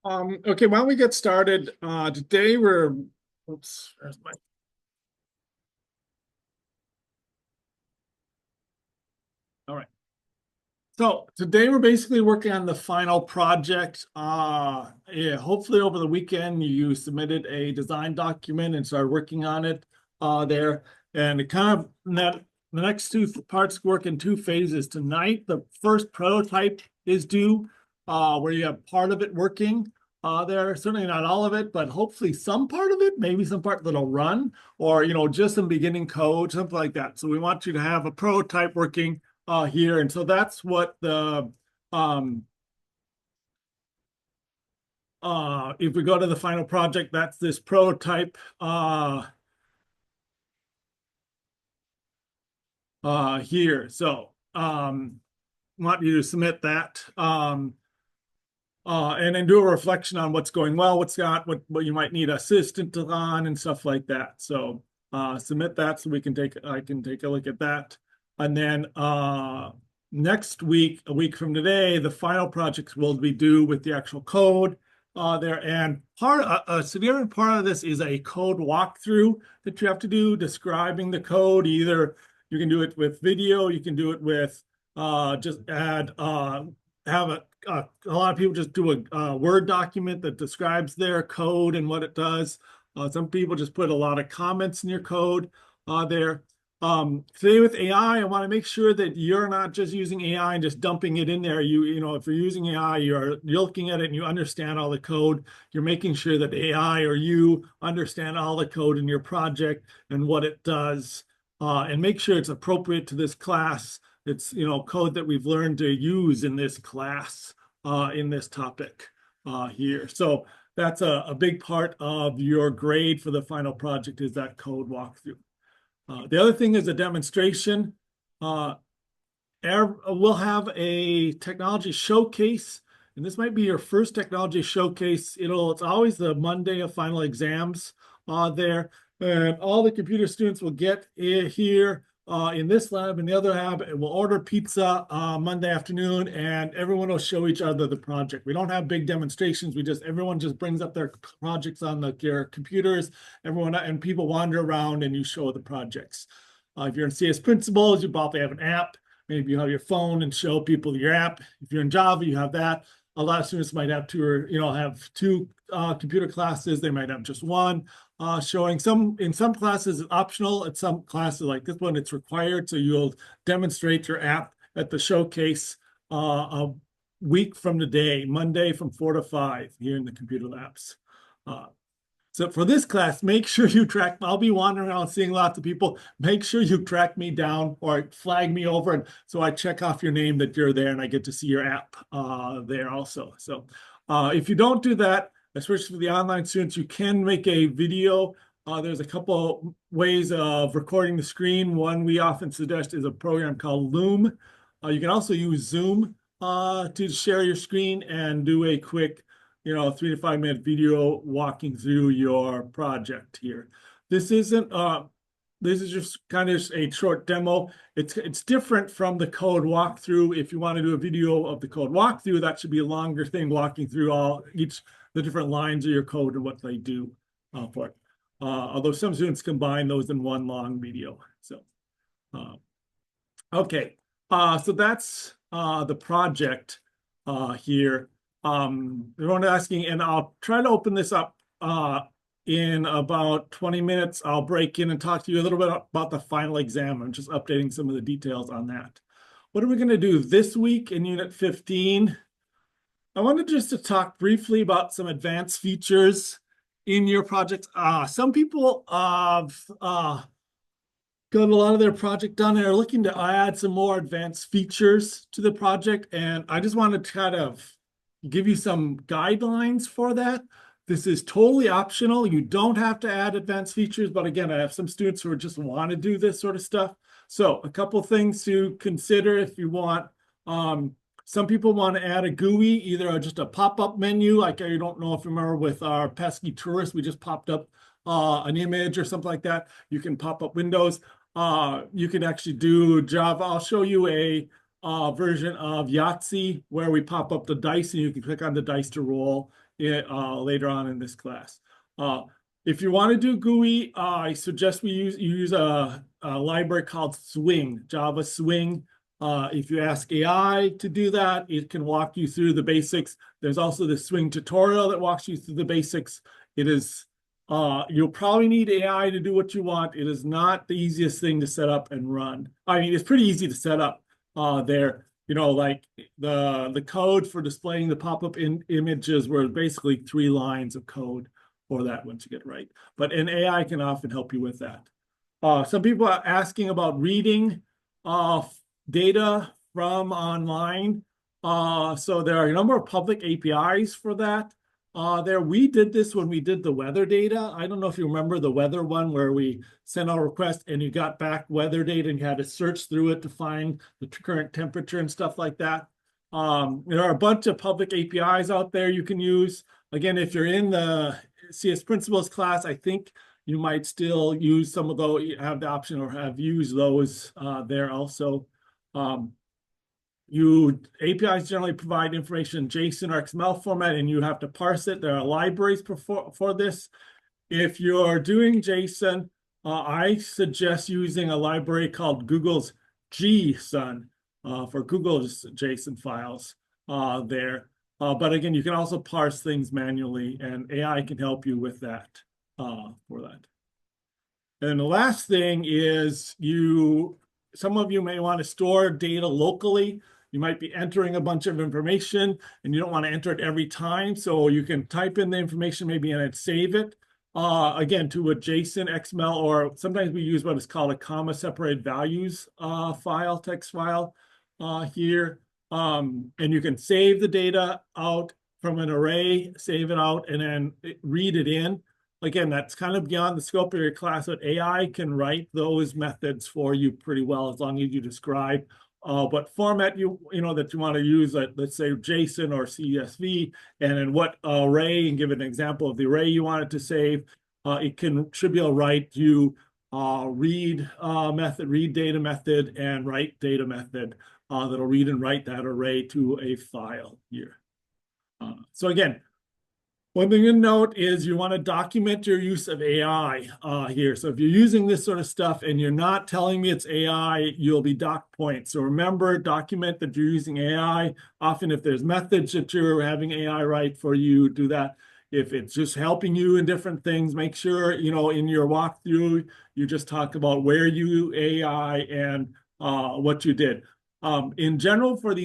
Okay, why don't we get started? Today we're, oops, where's my, all right. So today we're basically working on the final project. Yeah, hopefully over the weekend you submitted a design document and started working on it there. And it kind of that the next two parts work in two phases. Tonight, the first prototype is due, where you have part of it working there. Certainly not all of it, but hopefully some part of it, maybe some part that'll run, or just some beginning code, something like that. So we want you to have a prototype working here. And so that's what the um if we go to the final project, that's this prototype here. So want you to submit that and then do a reflection on what's going well, what's not, what you might need assistance on and stuff like that. So submit that so I can take a look at that. And then next week, a week from today, the final projects will be due with the actual code there. And a significant part of this is a code walkthrough that you have to do describing the code. Either you can do it with video, you can do it with just add have a lot of people just do a Word document that describes their code and what it does. Some people just put a lot of comments in your code there. Today with AI, I want to make sure that you're not just using AI and just dumping it in there. If you're using AI, you're looking at it and you understand all the code. You're making sure that AI or you understand all the code in your project and what it does, and make sure it's appropriate to this class. It's code that we've learned to use in this class, in this topic here. So that's a big part of your grade for the final project is that code walkthrough. The other thing is a demonstration. We'll have a technology showcase, and this might be your first technology showcase. It's always the Monday of final exams there, and all the computer students will get here in this lab and the other lab, and we'll order pizza Monday afternoon, and everyone will show each other the project. We don't have big demonstrations. Everyone just brings up their projects on their computers. Everyone and people wander around, and you show the projects. If you're in CS Principles, you probably have an app. Maybe you have your phone and show people your app. If you're in Java, you have that. A lot of students might have two or have two computer classes. They might have just one. Showing in some classes it's optional. At some classes like this one, it's required. So you'll demonstrate your app at the showcase a week from today, Monday from 4 to 5 here in the computer labs. So for this class, make sure you I'll be wandering around seeing lots of people. Make sure you track me down or flag me over. And so I check off your name that you're there and I get to see your app there also. So if you don't do that, especially for the online students, you can make a video. There's a couple ways of recording the screen. One we often suggest is a program called Loom. You can also use Zoom to share your screen and do a quick 3 to 5 minute video walking through your project here. This is just kind of a short demo. It's different from the code walkthrough. If you want to do a video of the code walkthrough, that should be a longer thing walking through the different lines of your code and what they do for it. Although some students combine those in one long video. So, okay. So that's the project here. Everyone asking, and I'll try to open this up in about 20 minutes. I'll break in and talk to you a little bit about the final exam. I'm just updating some of the details on that. What are we going to do this week in Unit 15? I wanted just to talk briefly about some advanced features in your project. Some people have got a lot of their project done and are looking to add some more advanced features to the project. And I just wanted to kind of give you some guidelines for that. This is totally optional. You don't have to add advanced features, but again, I have some students who just want to do this sort of stuff. So a couple things to consider if you want. Some people want to add a GUI, either just a pop-up menu, like I don't know if you remember with our pesky tourist, we just popped up an image or something like that. You can pop up windows. You can actually do Java. I'll show you a version of Yahtzee where we pop up the dice and you can click on the dice to roll later on in this class. If you want to do GUI, I suggest you use a library called Swing, Java Swing. If you ask AI to do that, it can walk you through the basics. There's also the Swing tutorial that walks you through the basics. It is, you'll probably need AI to do what you want. It is not the easiest thing to set up and run. I mean, it's pretty easy to set up there. You know, like the code for displaying the pop-up images were basically 3 lines of code for that once you get it right. But an AI can often help you with that. Some people are asking about reading data from online. So there are a number of public APIs for that. We did this when we did the weather data. I don't know if you remember the weather one where we sent out a request and you got back weather data and you had to search through it to find the current temperature and stuff like that. There are a bunch of public APIs out there you can use. Again, if you're in the CS Principles class, I think you might still use some of those, you have the option or have used those there also. APIs generally provide information in JSON or XML format, and you have to parse it. There are libraries for this. If you're doing JSON, I suggest using a library called Google's GSON for Google's JSON files there. But again, you can also parse things manually, and AI can help you with that for that. And the last thing is some of you may want to store data locally. You might be entering a bunch of information and you don't want to enter it every time. So you can type in the information maybe and save it, again, to a JSON, XML, or sometimes we use what is called a comma separated values text file here. And you can save the data out from an array, save it out, and then read it in. Again, that's kind of beyond the scope of your class, but AI can write those methods for you pretty well as long as you describe what format that you want to use, let's say JSON or CSV, and in what array, and give an example of the array you want it to save. It should be able to write you read data method, and write data method that'll read and write that array to a file here. So again, one thing to note is you want to document your use of AI here. So if you're using this sort of stuff and you're not telling me it's AI, you'll be docked points. So remember, document that you're using AI. Often if there's methods that you're having AI write for you, do that. If it's just helping you in different things, make sure, in your walkthrough, you just talk about where you AI and what you did. In general, for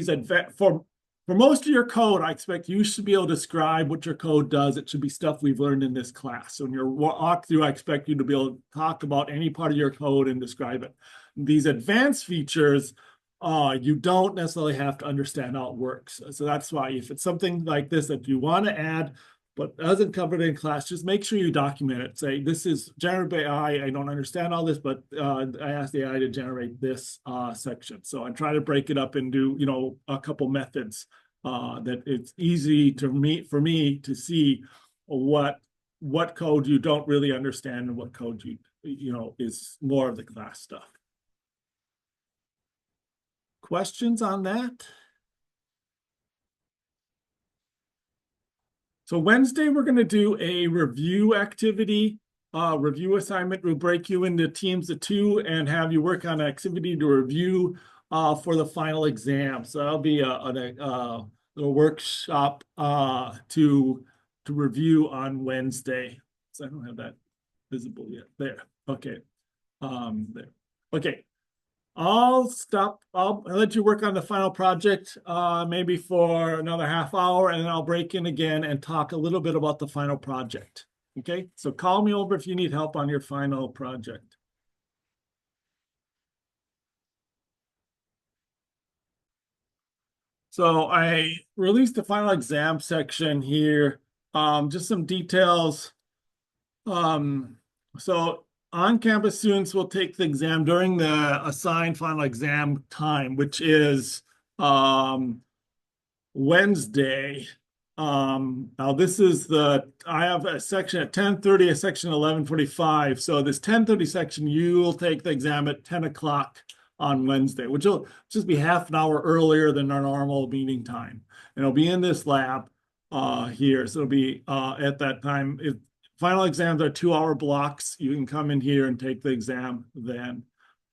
most of your code, I expect you should be able to describe what your code does. It should be stuff we've learned in this class. So in your walkthrough, I expect you to be able to talk about any part of your code and describe it. These advanced features, you don't necessarily have to understand how it works. So that's why if it's something like this that you want to add, but isn't covered in class, just make sure you document it. Say, this is generated by AI. I don't understand all this, but I asked the AI to generate this section. So I try to break it up into, a couple methods that it's easy for me to see what code you don't really understand and what code is more of the class stuff. Questions on that? So Wednesday, we're going to do a review activity, review assignment. We'll break you into teams of 2 and have you work on an activity to review for the final exam. So that'll be a workshop to review on Wednesday. So I don't have that visible yet. There. Okay. There. Okay. I'll let you work on the final project maybe for another half hour, and then I'll break in again and talk a little bit about the final project. Okay, so call me over if you need help on your final project. So I released the final exam section here, just some details. So on-campus students will take the exam during the assigned final exam time, which is Wednesday. Now this is I have a section at 10:30, a section at 11:45. So this 10:30 section, you will take the exam at 10 o'clock on Wednesday, which will just be half an hour earlier than our normal meeting time. And it'll be in this lab. here. So it'll be at that time. Final exams are 2-hour blocks. You can come in here and take the exam then.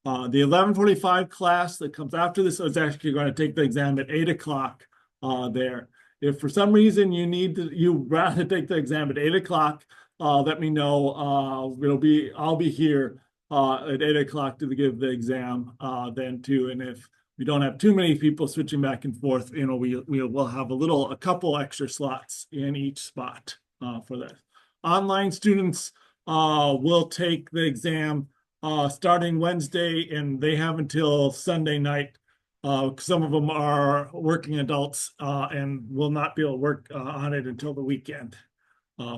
The 11:45 class that comes after this is actually going to take the exam at 8 o'clock there. If for some reason you rather take the exam at 8 o'clock, let me know. I'll be here at 8 o'clock to give the exam then too. And if we don't have too many people switching back and forth, we'll have a couple extra slots in each spot for that. Online students will take the exam starting Wednesday, and they have until Sunday night. Some of them are working adults and will not be able to work on it until the weekend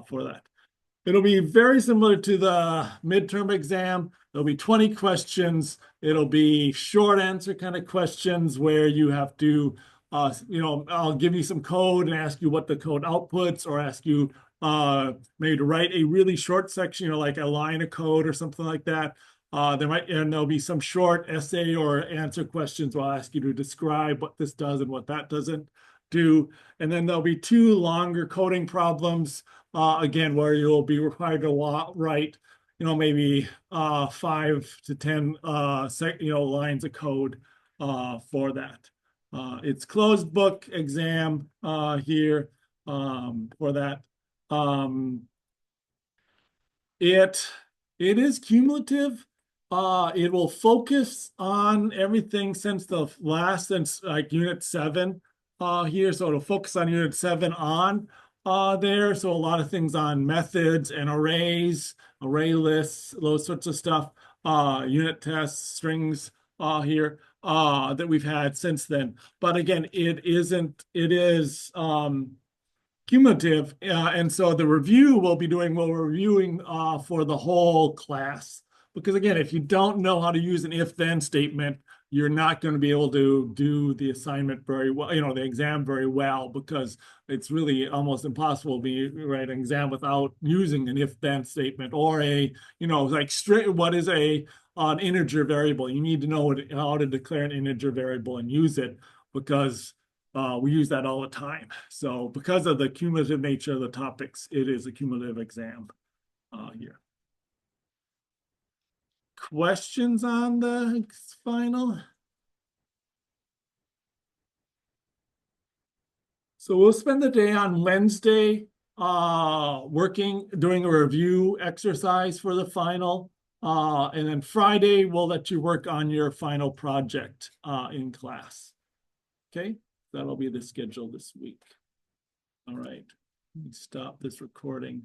for that. It'll be very similar to the midterm exam. There'll be 20 questions. It'll be short answer kind of questions where you have to, I'll give you some code and ask you what the code outputs, or ask you maybe to write a really short section, like a line of code or something like that. There'll be some short essay or answer questions where I'll ask you to describe what this does and what that doesn't do. And then there'll be 2 longer coding problems, again, where you'll be required to write, maybe 5 to 10, lines of code for that. It's closed book exam here for that. It is cumulative. It will focus on everything since like unit 7 here. So it'll focus on unit 7 on there. So a lot of things on methods and arrays, array lists, those sorts of stuff, unit tests, strings here that we've had since then. But again, it is cumulative. And so the review we're reviewing for the whole class. Because again, if you don't know how to use an if-then statement, you're not going to be able to do the assignment very well, the exam very well, because it's really almost impossible to write an exam without using an if-then statement, or what is an integer variable. You need to know how to declare an integer variable and use it, because we use that all the time. So because of the cumulative nature of the topics, it is a cumulative exam here. Questions on the final? So we'll spend the day on Wednesday doing a review exercise for the final. And then Friday, we'll let you work on your final project in class. Okay, that'll be the schedule this week. All right, let me stop this recording.